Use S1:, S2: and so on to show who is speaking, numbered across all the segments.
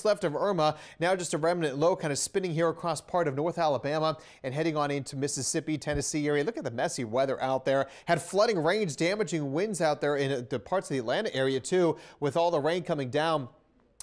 S1: left of Irma. Now just a remnant low kind of spinning here across part of North Alabama and heading on into Mississippi, Tennessee area. Look at the messy weather out there. Had flooding rains, damaging winds out there in the parts of the Atlanta area too, with all the rain coming down.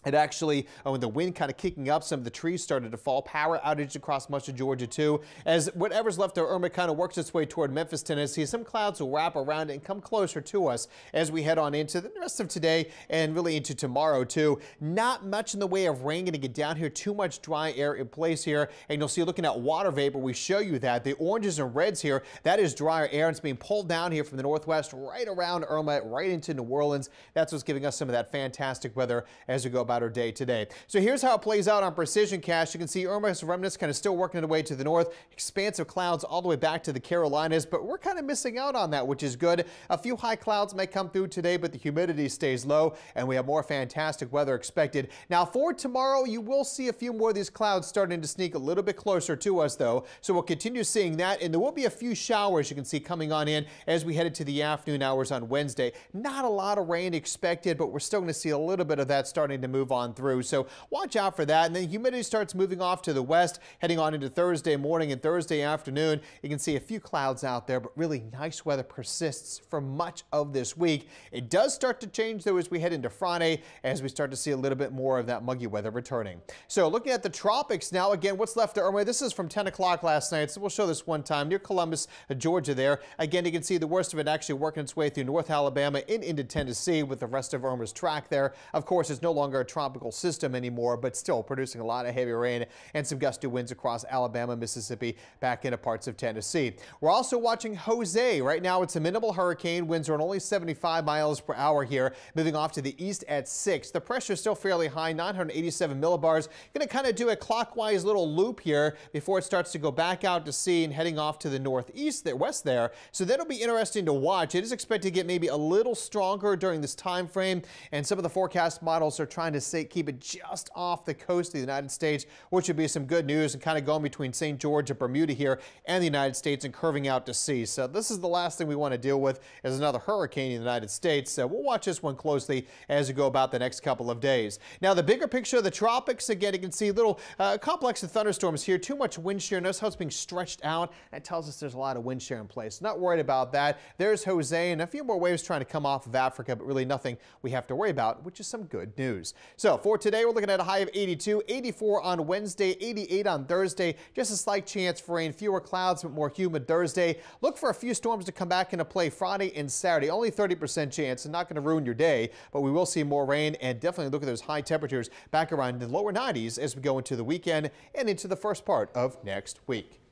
S1: It actually, when the wind kind of kicking up, some of the trees started to fall. Power outage across much of Georgia, too. As whatever's left of Irma kind of works its way toward Memphis, Tennessee, some clouds will wrap around it and come closer to us as we head on into the rest of today and really into tomorrow, too. Not much in the way of rain going to get down here. Too much dry air in place here. And you'll see, looking at water vapor, we show you that. The oranges and reds here, that is drier air. It's being pulled down here from the northwest right around Irma, right into New Orleans. That's what's giving us some of that fantastic weather as we go about our day today. So here's how it plays out on Precision Cast. You can see Irma's remnants kind of still working their way to the north. Expansive clouds all the way back to the Carolinas, but we're kind of missing out on that, which is good. A few high clouds may come through today, but the humidity stays low, and we have more fantastic weather expected. Now for tomorrow, you will see a few more of these clouds starting to sneak a little bit closer to us, though. So we'll continue seeing that, and there will be a few showers you can see coming on in as we head into the afternoon hours on Wednesday. Not a lot of rain expected, but we're still going to see a little bit of that starting to move on through. So watch out for that. And then humidity starts moving off to the west, heading on into Thursday morning and Thursday afternoon. You can see a few clouds out there, but really nice weather persists for much of this week. It does start to change, though, as we head into Friday, as we start to see a little bit more of that muggy weather returning. So looking at the tropics now, again, what's left of Irma. This is from 10 o'clock last night, so we'll show this one time near Columbus, Georgia there. Again, you can see the worst of it actually working its way through North Alabama and into Tennessee with the rest of Irma's track there. Of course, it's no longer a tropical system anymore, but still producing a lot of heavy rain and some gusty winds across Alabama, Mississippi, back into parts of Tennessee. We're also watching Jose. Right now, it's a minimal hurricane. Winds are at only 75 miles per hour here, moving off to the east at 6. The pressure is still fairly high, 987 millibars. Going to kind of do a clockwise little loop here before it starts to go back out to sea and heading off to the northeast, west there. So that'll be interesting to watch. It is expected to get maybe a little stronger during this time frame, and some of the forecast models are trying to keep it just off the coast of the United States, which would be some good news, and kind of going between St. George and Bermuda here and the United States and curving out to sea. So this is the last thing we want to deal with, is another hurricane in the United States. So we'll watch this one closely as we go about the next couple of days. Now the bigger picture of the tropics, again, you can see little complex of thunderstorms here. Too much wind shear. Notice how it's being stretched out. That tells us there's a lot of wind shear in place. Not worried about that. There's Jose and a few more waves trying to come off of Africa, but really nothing we have to worry about, which is some good news. So for today, we're looking at a high of 82, 84 on Wednesday, 88 on Thursday. Just a slight chance for rain, fewer clouds, but more humid Thursday. Look for a few storms to come back into play Friday and Saturday. Only 30% chance, and not going to ruin your day, but we will see more rain, and definitely look at those high temperatures back around the lower 90s as we go into the weekend and into the first part of next week.